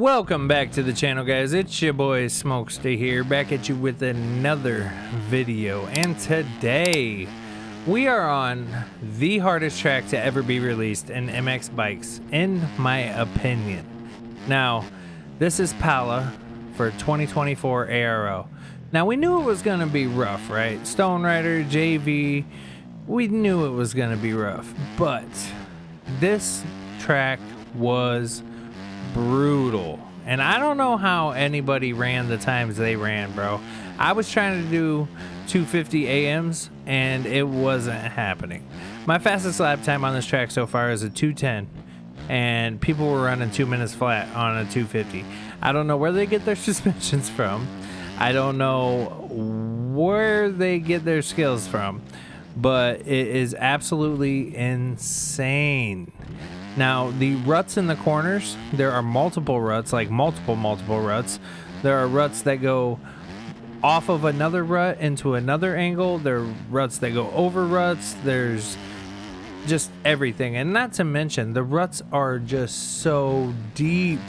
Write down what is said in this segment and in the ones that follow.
Welcome back to the channel, guys. It's your boy Smokestay here, back at you with another video. And today we are on the hardest track to ever be released in MX bikes, in my opinion. Now, this is Pala for 2024 ARO. Now, we knew it was going to be rough, right? Stone Rider, JV, we knew it was going to be rough, but this track was brutal, and I don't know how anybody ran the times they ran, bro. I was trying to do 250 AMs and it wasn't happening. My fastest lap time on this track so far is a 210, and people were running 2 minutes flat on a 250. I don't know where they get their suspensions from. I don't know where they get their skills from, but it is absolutely insane. Now, the ruts in the corners, there are multiple ruts, like multiple ruts. There are ruts that go off of another rut into another angle. There are ruts that go over ruts. There's just everything. And not to mention, the ruts are just so deep.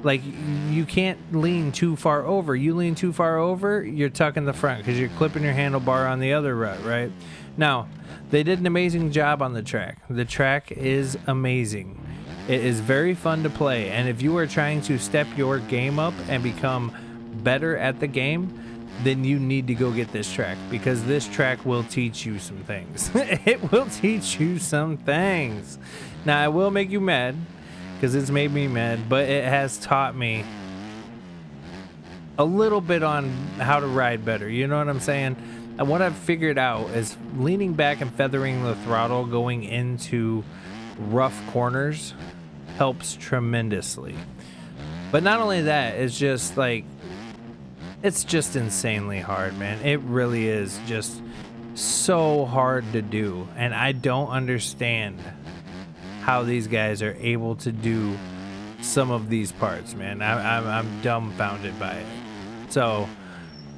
Like, you can't lean too far over. You lean too far over, you're tucking the front because you're clipping your handlebar on the other rut, right? Now, they did an amazing job on the track. The track is amazing. It is very fun to play, and if you are trying to step your game up and become better at the game, then you need to go get this track, because this track will teach you some things. It will teach you some things. Now, it will make you mad, because it's made me mad, but it has taught me a little bit on how to ride better. You know what I'm saying? And what I've figured out is leaning back and feathering the throttle going into rough corners helps tremendously. But not only that, it's just like, it's just insanely hard, man. It really is just so hard to do. And I don't understand how these guys are able to do some of these parts, man. I'm dumbfounded by it. So,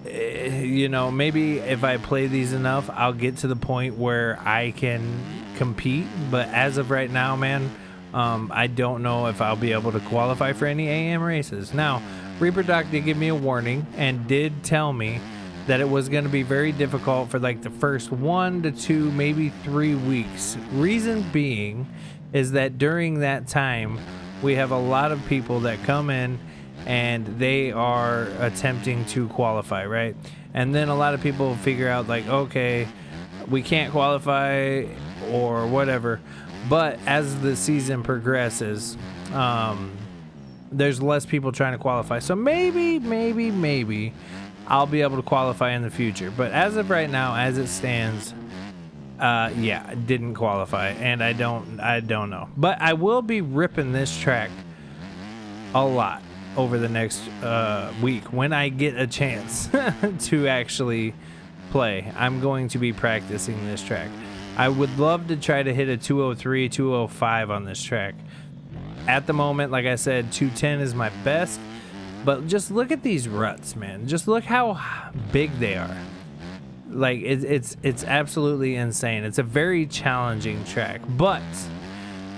you know, maybe if I play these enough, I'll get to the point where I can compete. But as of right now, man, I don't know if I'll be able to qualify for any AM races. Now, Reaper Doc did give me a warning and did tell me that it was going to be very difficult for like the first 1 to 2, maybe 3 weeks. Reason being is that during that time, we have a lot of people that come in and they are attempting to qualify, right? And then a lot of people figure out like, okay, we can't qualify or whatever. But as the season progresses, there's less people trying to qualify. So maybe I'll be able to qualify in the future. But as of right now, as it stands, yeah, I didn't qualify, and I don't know. But I will be ripping this track a lot over the next week when I get a chance to actually play. I'm going to be practicing this track. I would love to try to hit a 203, 205 on this track. At the moment, like I said, 210 is my best, but just look at these ruts, man. Just look how big they are. Like, it's absolutely insane. It's a very challenging track, but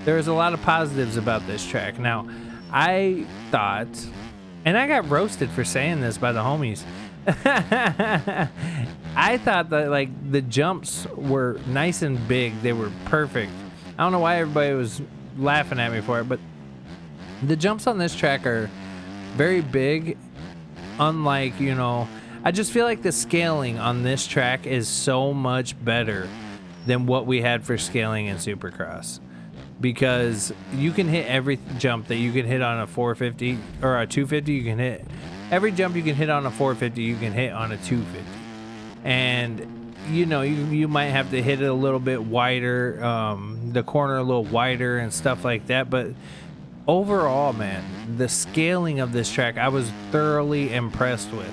there's a lot of positives about this track. Now, I thought, and I got roasted for saying this by the homies, I thought that like the jumps were nice and big. They were perfect. I don't know why everybody was laughing at me for it, but the jumps on this track are very big. Unlike, you know, I just feel like the scaling on this track is so much better than what we had for scaling in Supercross. Because you can hit every jump that you can hit on a 450 or a 250. You can hit every jump you can hit on a 450. You can hit on a 250, and you know you might have to hit it a little bit wider, the corner a little wider and stuff like that. But overall, man, the scaling of this track I was thoroughly impressed with,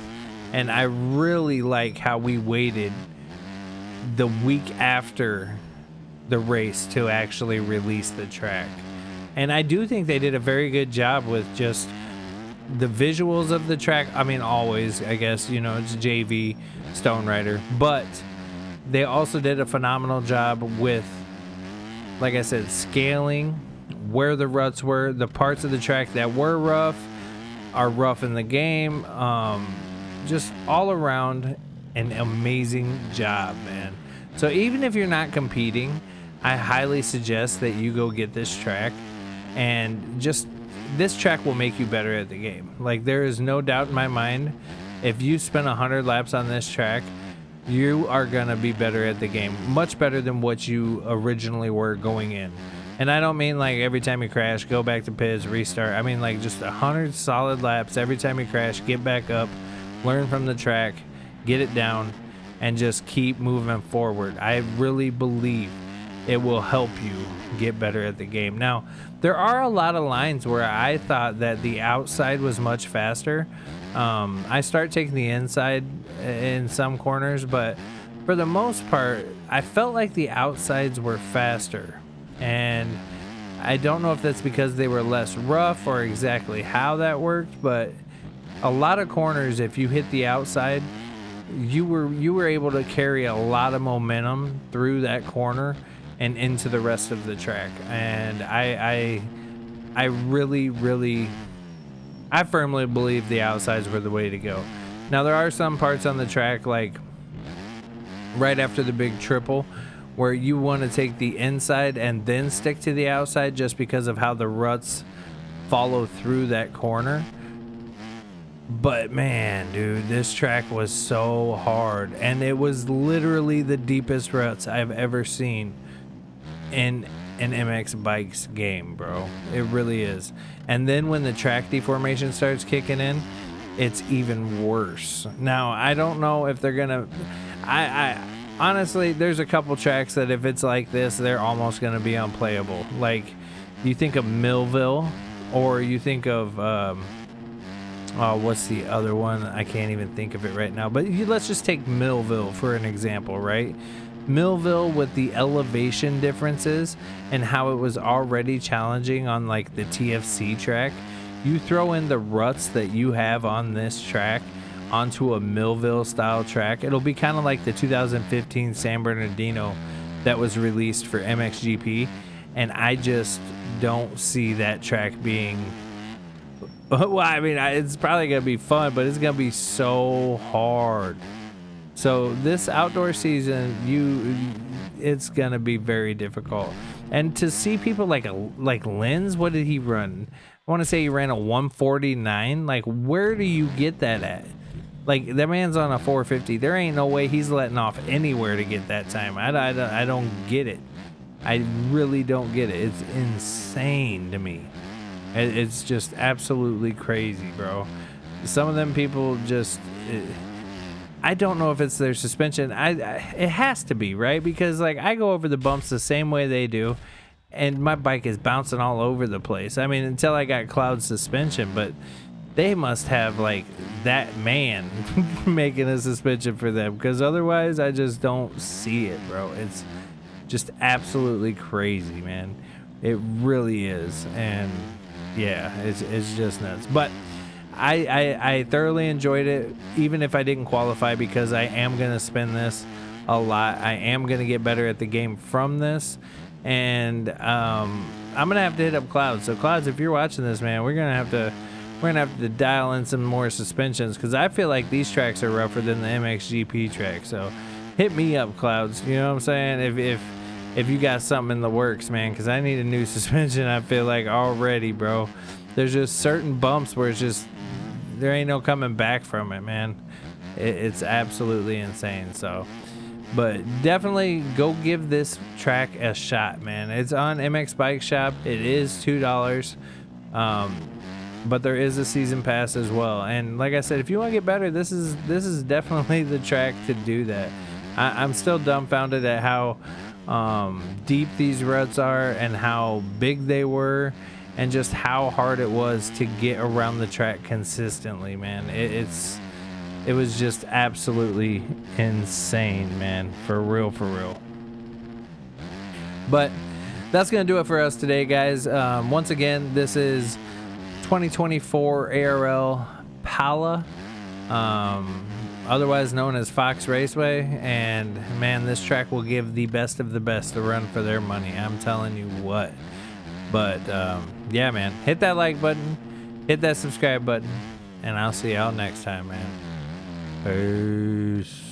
and I really like how we waited the week after the race to actually release the track. And I do think they did a very good job with just the visuals of the track. I mean, always, I guess, you know, it's JV, Stone Rider, but they also did a phenomenal job with, like I said, scaling where the ruts were, the parts of the track that were rough, are rough in the game. Just all around an amazing job, man. So even if you're not competing, I highly suggest that you go get this track, and just this track will make you better at the game. Like, there is no doubt in my mind, if you spend 100 laps on this track, you are gonna be better at the game, much better than what you originally were going in. And I don't mean like every time you crash, go back to pits, restart. I mean like just 100 solid laps. Every time you crash, get back up, learn from the track, get it down, and just keep moving forward. I really believe it will help you get better at the game. Now, there are a lot of lines where I thought that the outside was much faster. I start taking the inside in some corners, but for the most part, I felt like the outsides were faster. And I don't know if that's because they were less rough or exactly how that worked, but a lot of corners, if you hit the outside, you were able to carry a lot of momentum through that corner and into the rest of the track. And I firmly believe the outsides were the way to go. Now, there are some parts on the track, like right after the big triple, where you want to take the inside and then stick to the outside just because of how the ruts follow through that corner. But man, dude, this track was so hard, and it was literally the deepest ruts I've ever seen in an MX Bikes game, bro. It really is. And then when the track deformation starts kicking in, it's even worse. Now, I don't know if they're gonna, I honestly, there's a couple tracks that if it's like this, they're almost gonna be unplayable. Like, you think of Millville, or you think of what's the other one? I can't even think of it right now. But let's just take Millville for an example, right? Millville, with the elevation differences and how it was already challenging on like the TFC track, you throw in the ruts that you have on this track onto a Millville style track, it'll be kind of like the 2015 San Bernardino that was released for MXGP, and I just don't see that track being, well, I mean, it's probably gonna be fun, but it's gonna be so hard. So this outdoor season, it's gonna be very difficult. And to see people like Linz, what did he run? I want to say he ran a 149. Like, where do you get that at? Like, that man's on a 450. There ain't no way he's letting off anywhere to get that time. I don't get it. I really don't get it. It's insane to me. It's just absolutely crazy, bro. Some of them people just... I don't know if it's their suspension. It has to be, right? Because like, I go over the bumps the same way they do, and my bike is bouncing all over the place. I mean, until I got cloud suspension, but they must have like that man making a suspension for them, because otherwise I just don't see it, bro. It's just absolutely crazy, man. It really is. And yeah, it's just nuts. But I thoroughly enjoyed it, even if I didn't qualify, because I am going to spend this a lot. I am going to get better at the game from this. And I'm going to have to hit up Clouds. So Clouds, if you're watching this, man, we're going to have to dial in some more suspensions, because I feel like these tracks are rougher than the MXGP track. So hit me up, Clouds. You know what I'm saying? If you got something in the works, man, because I need a new suspension, I feel like, already, bro. There's just certain bumps where it's just, there ain't no coming back from it, man. It's absolutely insane. So, but definitely go give this track a shot, man. It's on MX Bike Shop. It is $2. But there is a season pass as well. And like I said, if you want to get better, this is definitely the track to do that. I'm still dumbfounded at how deep these ruts are and how big they were, and just how hard it was to get around the track consistently, man. It was just absolutely insane, man. For real. But that's gonna do it for us today, guys. Once again, this is 2024 ARL Pala, otherwise known as Fox Raceway, and man, this track will give the best of the best a run for their money. I'm telling you what. But yeah, man, hit that like button, hit that subscribe button, and I'll see y'all next time, man. Peace.